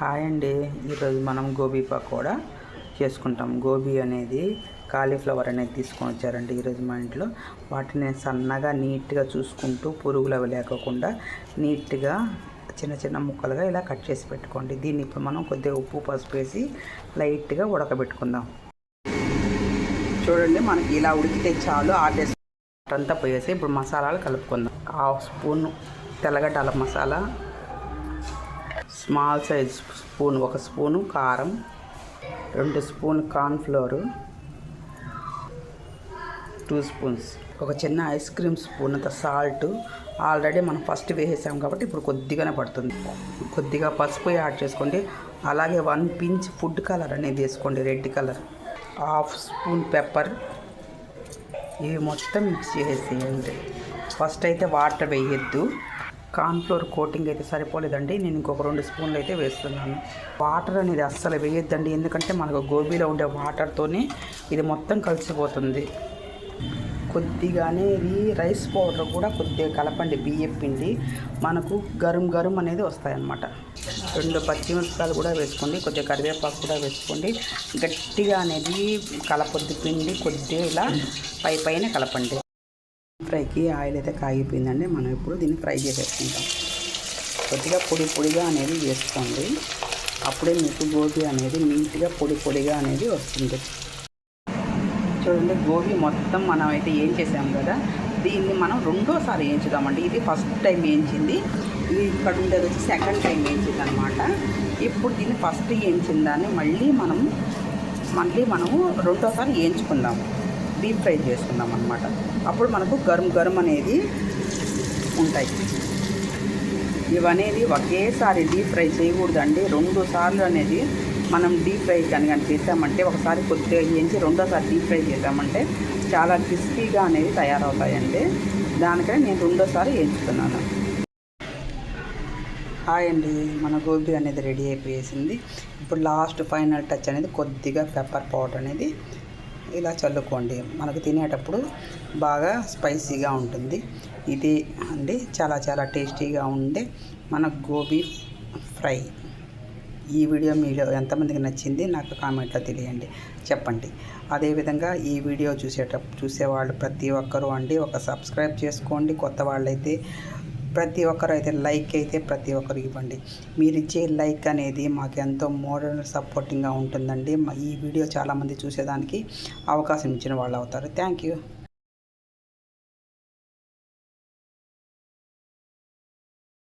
Hi అండి. ఈరోజు మనం గోబీ పకోడా చేసుకుంటాం. గోబీ అనేది కాలీఫ్లవర్ అనేది తీసుకొని వచ్చారండి ఈరోజు మా ఇంట్లో. వాటిని సన్నగా నీట్గా చూసుకుంటూ పురుగులు అవి లేకుండా నీట్గా చిన్న చిన్న ముక్కలుగా ఇలా కట్ చేసి పెట్టుకోండి. దీన్ని ఇప్పుడు మనం కొద్దిగా ఉప్పు పసుపు వేసి లైట్గా ఉడకబెట్టుకుందాం. చూడండి, మనకి ఇలా ఉడికితే చాలు. అంతా పోయేసి ఇప్పుడు మసాలాలు కలుపుకుందాం. 1/2 స్పూన్ తెల్లగడ్డ అల్లం masala, small size spoon 1 spoon కారం, 2 స్పూన్ కార్న్ఫ్లోరు, 2 స్పూన్స్ ఒక చిన్న ఐస్ క్రీమ్ స్పూన్ అంత సాల్ట్. ఆల్రెడీ మనం ఫస్ట్ వేసేసాం కాబట్టి ఇప్పుడు కొద్దిగానే పడుతుంది. కొద్దిగా పసుపు యాడ్ చేసుకోండి. అలాగే 1 పించ్ ఫుడ్ కలర్ అనేది వేసుకోండి, రెడ్ కలర్. 1/2 spoon pepper. ఇవి మొత్తం మిక్స్ చేసేయండి. ఫస్ట్ అయితే వాటర్ వేయద్దు. కార్న్ఫ్లోర్ కోటింగ్ అయితే సరిపోలేదండి, నేను ఇంకొక 2 స్పూన్లు అయితే వేస్తున్నాను. వాటర్ అనేది అస్సలు వేయొద్దండి, ఎందుకంటే మనకు గోబీలో ఉండే వాటర్తోనే ఇది మొత్తం కలిసిపోతుంది. కొద్దిగానే ఇది రైస్ పౌడర్ కూడా కొద్దిగా కలపండి, బియ్యం పిండి. మనకు గరం గరం అనేది వస్తాయన్నమాట. 2 పచ్చిమిరపకాయలు కూడా వేసుకోండి, కొద్దిగా కరివేపాకు కూడా వేసుకోండి. గట్టిగా అనేది కలపొద్దు పిండి, కొద్దిగా ఇలా పైన కలపండి. ఫ్రైకి ఆయిల్ అయితే కాగిపోయిందండి. మనం ఇప్పుడు దీన్ని ఫ్రై చేసేసుకుంటాం. కొద్దిగా పొడిగా అనేది వేసుకోండి, అప్పుడే మీకు గోబీ అనేది నీట్గా పొడిగా అనేది వస్తుంది. చూడండి, గోబీ మొత్తం మనం అయితే ఏం చేసాం కదా, దీన్ని మనం రెండోసారి వేయించుదామండి. ఇది ఫస్ట్ టైం వేయించింది, ఇది ఇక్కడ ఉండేది వచ్చి సెకండ్ టైం వేయించింది అనమాట. ఇప్పుడు దీన్ని ఫస్ట్ వేయించిన దాన్ని మళ్ళీ మనము రెండోసారి వేయించుకుందాము, డీప్ ఫ్రై చేసుకుందాం అన్నమాట. అప్పుడు మనకు గరం అనేది ఉంటాయి. ఇవనేది ఒకేసారి డీప్ ఫ్రై చేయకూడదండి. 2 సార్లు అనేది మనం డీప్ ఫ్రై కానీ చేసామంటే, ఒకసారి కొద్దిగా వేయించి రెండోసారి డీప్ ఫ్రై చేసామంటే చాలా క్రిస్పీగా అనేది తయారవుతాయండి. దానికని నేను రెండోసారి వేయించుతున్నాను. హాయ్ అండి, మన గోబీ అనేది రెడీ అయిపోయేసింది. ఇప్పుడు లాస్ట్ ఫైనల్ టచ్ అనేది కొద్దిగా పెప్పర్ పౌడర్ అనేది ఇలా చల్లుకోండి. మనకు తినేటప్పుడు బాగా స్పైసీగా ఉంటుంది. ఇది అండి చాలా టేస్టీగా ఉండే మన గోబీ ఫ్రై. ఈ వీడియో మీలో ఎంతమందికి నచ్చింది నాకు కామెంట్లో తెలియండి, చెప్పండి. అదేవిధంగా ఈ వీడియో చూసేవాళ్ళు ప్రతి ఒక్కరూ అండి ఒక సబ్స్క్రైబ్ చేసుకోండి. కొత్త వాళ్ళైతే ప్రతి ఒక్కరు అయితే లైక్ అయితే ప్రతి ఒక్కరు ఇవ్వండి. మీరు ఇచ్చే లైక్ అనేది మాకు ఎంతో మోరల్ సపోర్టింగ్గా ఉంటుందండి. ఈ వీడియో చాలామంది చూసేదానికి అవకాశం ఇచ్చిన వాళ్ళు అవుతారు. Thank you.